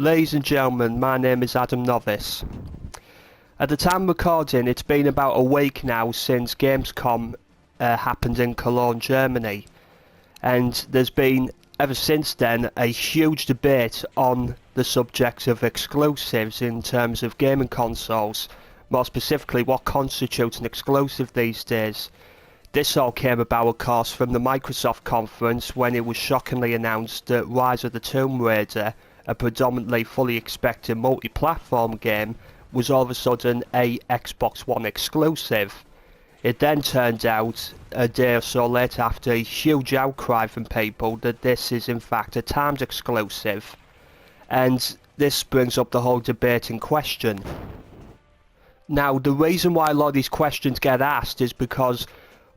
Ladies and gentlemen, my name is Adam Novice. At the time of recording, it's been about a week now since Gamescom happened in Cologne, Germany. And there's been, ever since then, a huge debate on the subject of exclusives in terms of gaming consoles. More specifically, what constitutes an exclusive these days. This all came about, of course, from the Microsoft conference when it was shockingly announced that Rise of the Tomb Raider, a predominantly fully expected multi-platform game, was all of a sudden a Xbox One exclusive. It then turned out, a day or so later, after a huge outcry from people, that this is in fact a Times exclusive. And this brings up the whole debate in question. Now, the reason why a lot of these questions get asked is because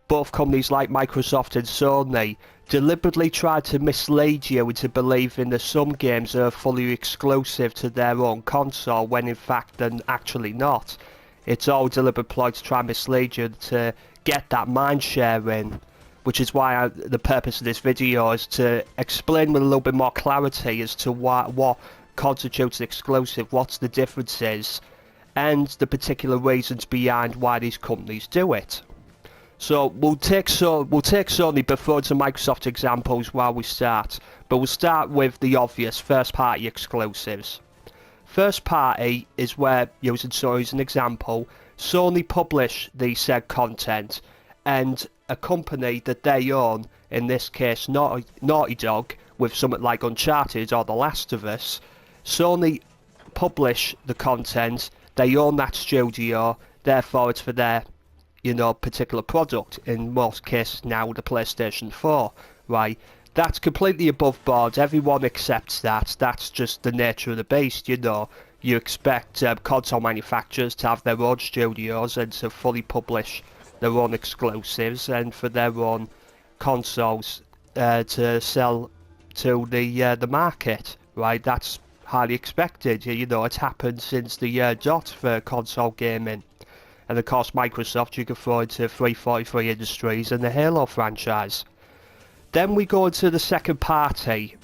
both companies like Microsoft and Sony deliberately try to mislead you into believing that some games are fully exclusive to their own console when in fact they're actually not. It's all a deliberate ploy to try and mislead you to get that mind share in, which is why the purpose of this video is to explain with a little bit more clarity as to what constitutes an exclusive, what's the differences, and the particular reasons behind why these companies do it. So we'll take Sony before to Microsoft examples while we start, but we'll start with the obvious first-party exclusives. First party is where, using Sony as an example, Sony publish the said content, and a company that they own, in this case Naughty Dog, with something like Uncharted or The Last of Us, Sony publish the content, they own that studio, therefore it's for their particular product, in most cases now the PlayStation 4, right? That's completely above board, everyone accepts that, that's just the nature of the beast, You expect console manufacturers to have their own studios and to fully publish their own exclusives and for their own consoles to sell to the market, right? That's highly expected, it's happened since the year dot for console gaming. And of course Microsoft you can throw into 343 Industries and the Halo franchise. Then we go into the second party.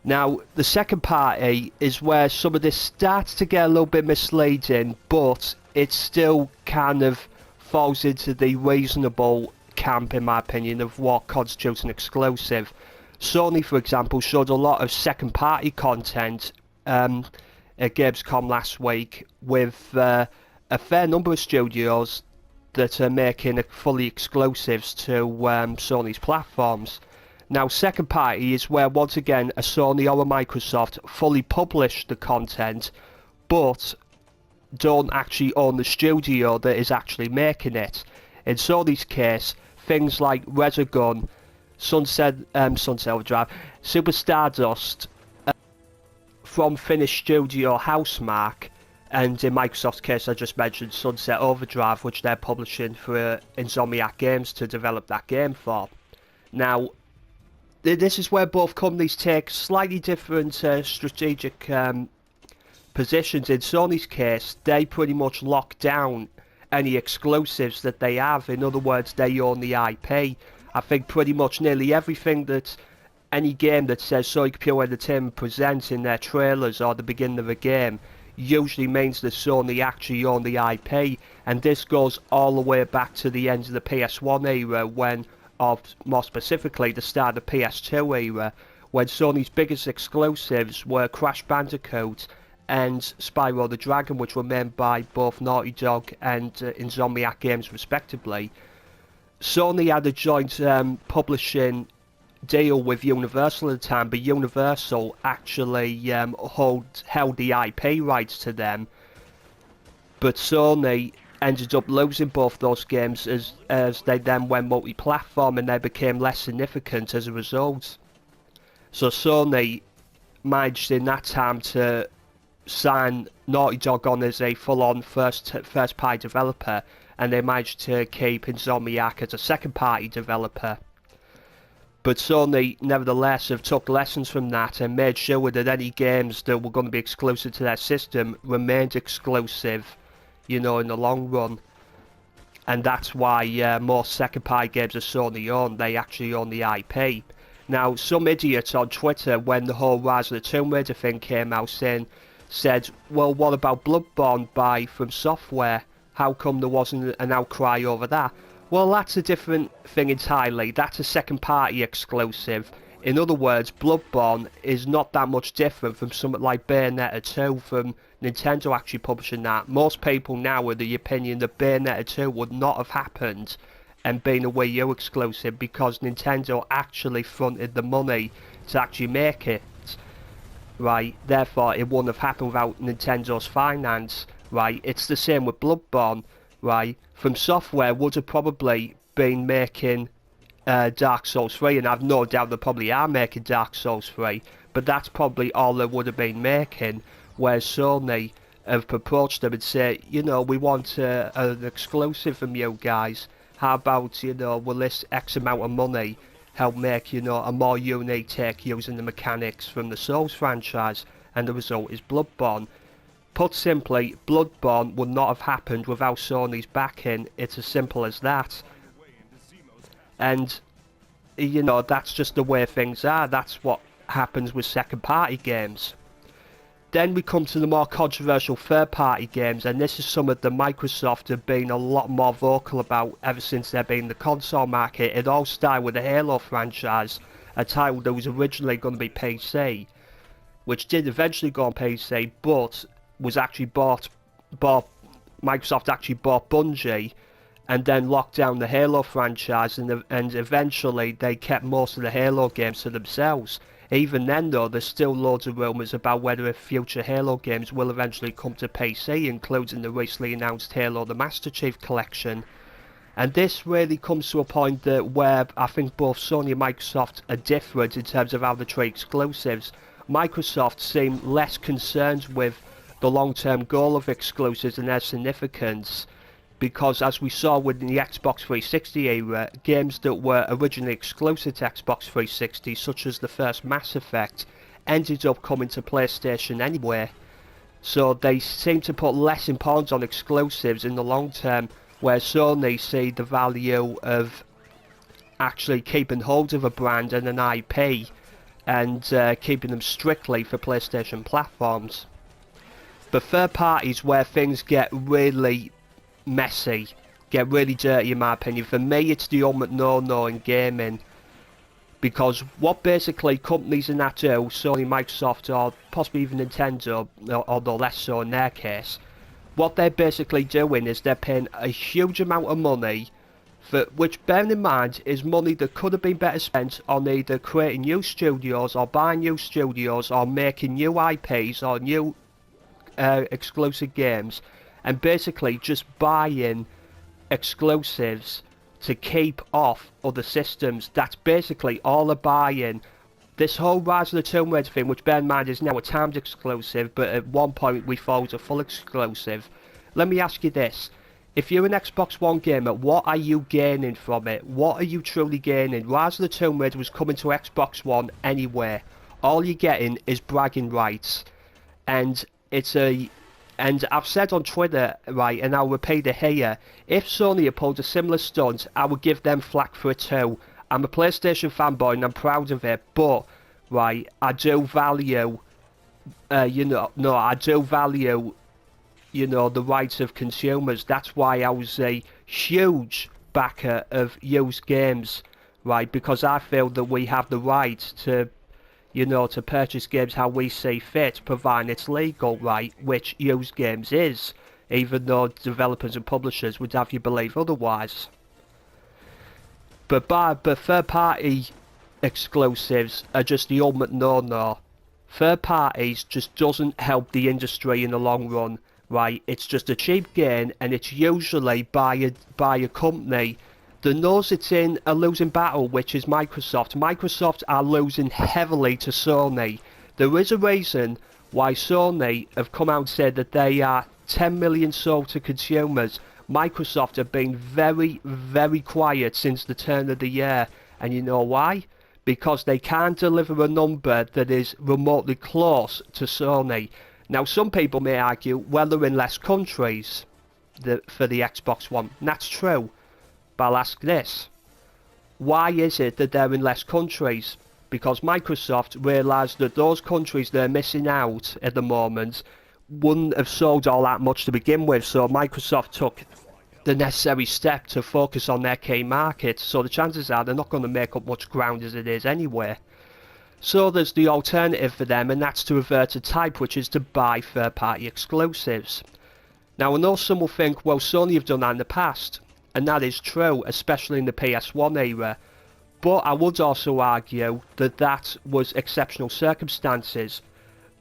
Now the second party is where some of this starts to get a little bit misleading, but it still kind of falls into the reasonable camp in my opinion of what constitutes an exclusive. Sony for example showed a lot of second party content at Gamescom last week with a fair number of studios that are making fully exclusives to Sony's platforms. Now second party is where once again a Sony or a Microsoft fully publish the content but don't actually own the studio that is actually making it. In Sony's case, things like Resogun, Sunset Overdrive, Super Stardust from Finnish studio Housemarque, and in Microsoft's case I just mentioned Sunset Overdrive, which they're publishing for Insomniac Games to develop that game for. Now this is where both companies take slightly different strategic positions. In Sony's case, they pretty much lock down any exclusives that they have. In other words, they own the IP. I think pretty much nearly everything that any game that says Sony Computer Entertainment presents in their trailers or the beginning of a game usually means that Sony actually own the IP, and this goes all the way back to the end of the PS1 era or more specifically the start of the PS2 era, when Sony's biggest exclusives were Crash Bandicoot and Spyro the Dragon, which were made by both Naughty Dog and Insomniac Games respectively. Sony had a joint publishing deal with Universal at the time, but Universal actually held the IP rights to them, but Sony ended up losing both those games as they then went multi-platform and they became less significant as a result. So Sony managed in that time to sign Naughty Dog on as a full-on first-party developer, and they managed to keep Insomniac as a second-party developer. But Sony nevertheless have took lessons from that and made sure that any games that were going to be exclusive to their system remained exclusive, in the long run. And that's why most second party games that Sony own, they actually own the IP. Now, some idiots on Twitter, when the whole Rise of the Tomb Raider thing came out, said, well, what about Bloodborne by From Software? How come there wasn't an outcry over that? Well, that's a different thing entirely. That's a second-party exclusive. In other words, Bloodborne is not that much different from something like Bayonetta 2 from Nintendo actually publishing that. Most people now are the opinion that Bayonetta 2 would not have happened and been a Wii U exclusive because Nintendo actually fronted the money to actually make it. Right, therefore it wouldn't have happened without Nintendo's finance. Right, it's the same with Bloodborne. Right, From Software would have probably been making Dark Souls 3, and I've no doubt they probably are making Dark Souls 3, but that's probably all they would have been making, whereas Sony have approached them and say, you know, we want an exclusive from you guys. How about, you know, will this X amount of money help make, you know, a more unique take using the mechanics from the Souls franchise, and the result is Bloodborne. Put simply, Bloodborne would not have happened without Sony's backing. It's as simple as that. And, you know, that's just the way things are. That's what happens with second-party games. Then we come to the more controversial third-party games, and this is something that Microsoft have been a lot more vocal about ever since they've been in the console market. It all started with the Halo franchise, a title that was originally going to be PC, which did eventually go on PC, but was actually Microsoft actually bought Bungie, and then locked down the Halo franchise, and eventually they kept most of the Halo games to themselves. Even then though, there's still loads of rumours about whether future Halo games will eventually come to PC, including the recently announced Halo the Master Chief Collection. And this really comes to a point where I think both Sony and Microsoft are different in terms of how they treat exclusives. Microsoft seem less concerned with the long-term goal of exclusives and their significance, because as we saw with the Xbox 360 era, games that were originally exclusive to Xbox 360, such as the first Mass Effect, ended up coming to PlayStation anyway. So they seem to put less importance on exclusives in the long term, where Sony see the value of actually keeping hold of a brand and an IP, and keeping them strictly for PlayStation platforms. But third parties, where things get really messy, get really dirty in my opinion. For me, it's the ultimate no-no in gaming, because what basically companies in that do, Sony, Microsoft, or possibly even Nintendo, although less so in their case, what they're basically doing is they're paying a huge amount of money, for which, bearing in mind, is money that could have been better spent on either creating new studios or buying new studios or making new IPs or new exclusive games, and basically just buying exclusives to keep off other systems. That's basically all they're buying. This whole Rise of the Tomb Raider thing, which bear in mind is now a timed exclusive, but at one point we thought it was a full exclusive. Let me ask you this. If you're an Xbox One gamer, what are you gaining from it? What are you truly gaining? Rise of the Tomb Raider was coming to Xbox One anyway. All you're getting is bragging rights. And and I've said on Twitter, right, and I'll repeat it here, if Sony had pulled a similar stunt, I would give them flack for it too. I'm a PlayStation fanboy and I'm proud of it, but, right, I do value, I do value, the rights of consumers. That's why I was a huge backer of used games, right, because I feel that we have the right to to purchase games how we see fit, providing it's legal, right, which used games is, even though developers and publishers would have you believe otherwise. But third-party exclusives are just the ultimate no-no. Third parties just doesn't help the industry in the long run, right? It's just a cheap gain, and it's usually by a company that knows it's in a losing battle, which is Microsoft. Microsoft are losing heavily to Sony. There is a reason why Sony have come out and said that they are 10 million sold to consumers. Microsoft have been very, very quiet since the turn of the year. And you know why? Because they can't deliver a number that is remotely close to Sony. Now, some people may argue, well, they're in less countries for the Xbox One. And that's true. But I'll ask this. Why is it that they're in less countries? because Microsoft realised that those countries that are missing out at the moment wouldn't have sold all that much to begin with, so Microsoft took the necessary step to focus on their key markets, so the chances are they're not going to make up much ground as it is anyway. So there's the alternative for them, and that's to revert to type, which is to buy third-party exclusives. Now I know some will think, well, Sony have done that in the past, and that is true, especially in the PS1 era, but I would also argue that that was exceptional circumstances.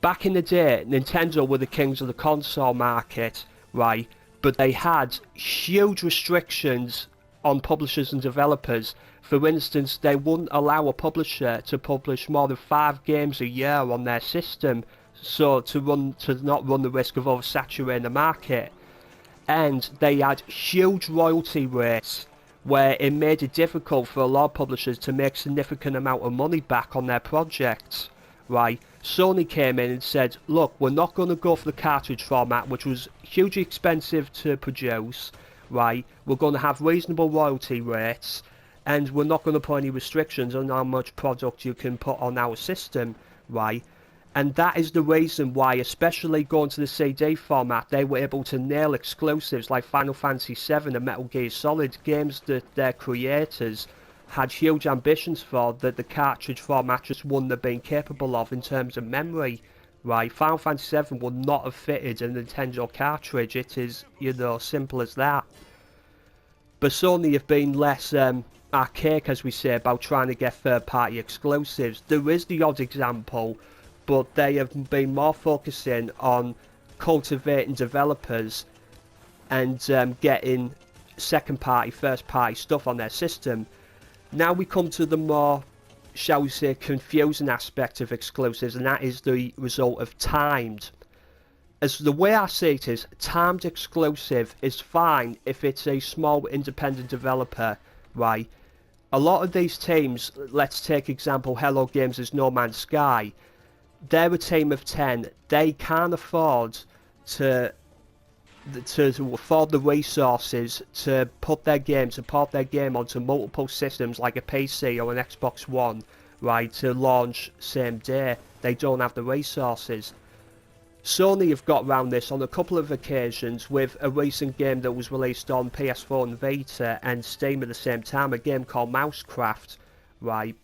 Back in the day, Nintendo were the kings of the console market, right, but they had huge restrictions on publishers and developers. For instance, they wouldn't allow a publisher to publish more than 5 games a year on their system, so to not run the risk of oversaturating the market. And they had huge royalty rates, where it made it difficult for a lot of publishers to make significant amount of money back on their projects, right? Sony came in and said, look, we're not going to go for the cartridge format, which was hugely expensive to produce, right? We're going to have reasonable royalty rates, and we're not going to put any restrictions on how much product you can put on our system, right? And that is the reason why, especially going to the CD format, they were able to nail exclusives like Final Fantasy VII and Metal Gear Solid, games that their creators had huge ambitions for, that the cartridge format just wouldn't have been capable of in terms of memory, right? Final Fantasy VII would not have fitted a Nintendo cartridge. It is, you know, simple as that. But Sony have been less archaic, as we say, about trying to get third-party exclusives. There is the odd example, but they have been more focusing on cultivating developers and getting second-party, first-party stuff on their system. Now we come to the more, shall we say, confusing aspect of exclusives, and that is the result of timed. As the way I see it is, timed exclusive is fine if it's a small independent developer, right? A lot of these teams, let's take example Hello Games' No Man's Sky, they're a team of 10. They can't afford to afford the resources to put their game, to port their game onto multiple systems like a PC or an Xbox One, right, to launch same day. They don't have the resources. Sony have got around this on a couple of occasions with a recent game that was released on PS4 and Vita and Steam at the same time, a game called Mousecraft, right?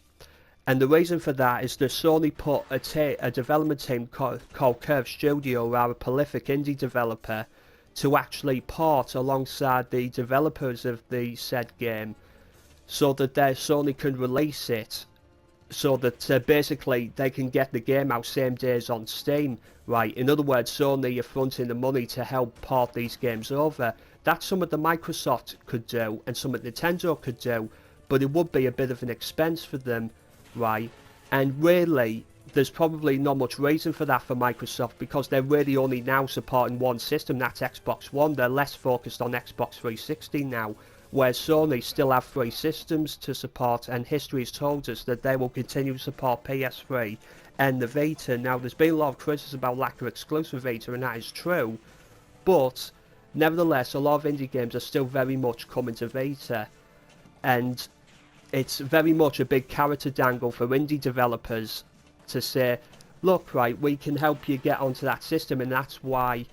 And the reason for that is that Sony put a development team called Curve Studio, who are a prolific indie developer, to actually port alongside the developers of the said game, so that Sony can release it, so that basically they can get the game out same days on Steam, right? In other words, Sony are fronting the money to help port these games over. That's something that Microsoft could do and something Nintendo could do, but it would be a bit of an expense for them, right? And really, there's probably not much reason for that for Microsoft, because they're really only now supporting one system, that's Xbox One. They're less focused on Xbox 360 now, whereas Sony still have 3 systems to support, and history has told us that they will continue to support PS3 and the Vita. Now, there's been a lot of criticism about lack of exclusive Vita, and that is true, but nevertheless, a lot of indie games are still very much coming to Vita, and it's very much a big carrot to dangle for indie developers to say, look, right, we can help you get onto that system. And that's why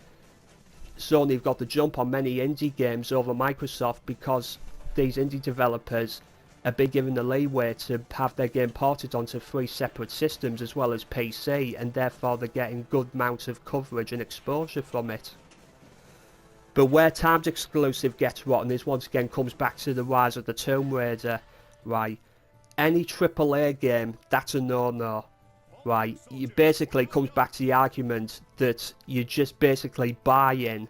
Sony have got the jump on many indie games over Microsoft, because these indie developers are being given the leeway to have their game ported onto 3 separate systems as well as PC, and therefore they're getting good amount of coverage and exposure from it. But where timed exclusive gets rotten is, once again, comes back to the rise of the Tomb Raider, right? Any AAA game, that's a no-no, right? It basically comes back to the argument that you're just basically buying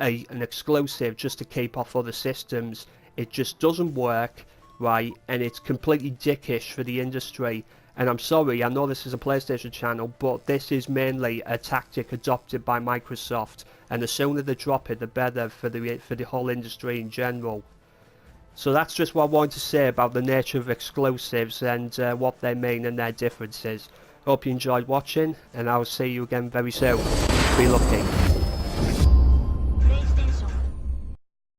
an exclusive just to keep off other systems. It just doesn't work, right? And it's completely dickish for the industry. And I'm sorry, I know this is a PlayStation channel, but this is mainly a tactic adopted by Microsoft, and the sooner they drop it, the better for the whole industry in general. So that's just what I wanted to say about the nature of exclusives and what they mean and their differences. Hope you enjoyed watching, and I'll see you again very soon. Be lucky.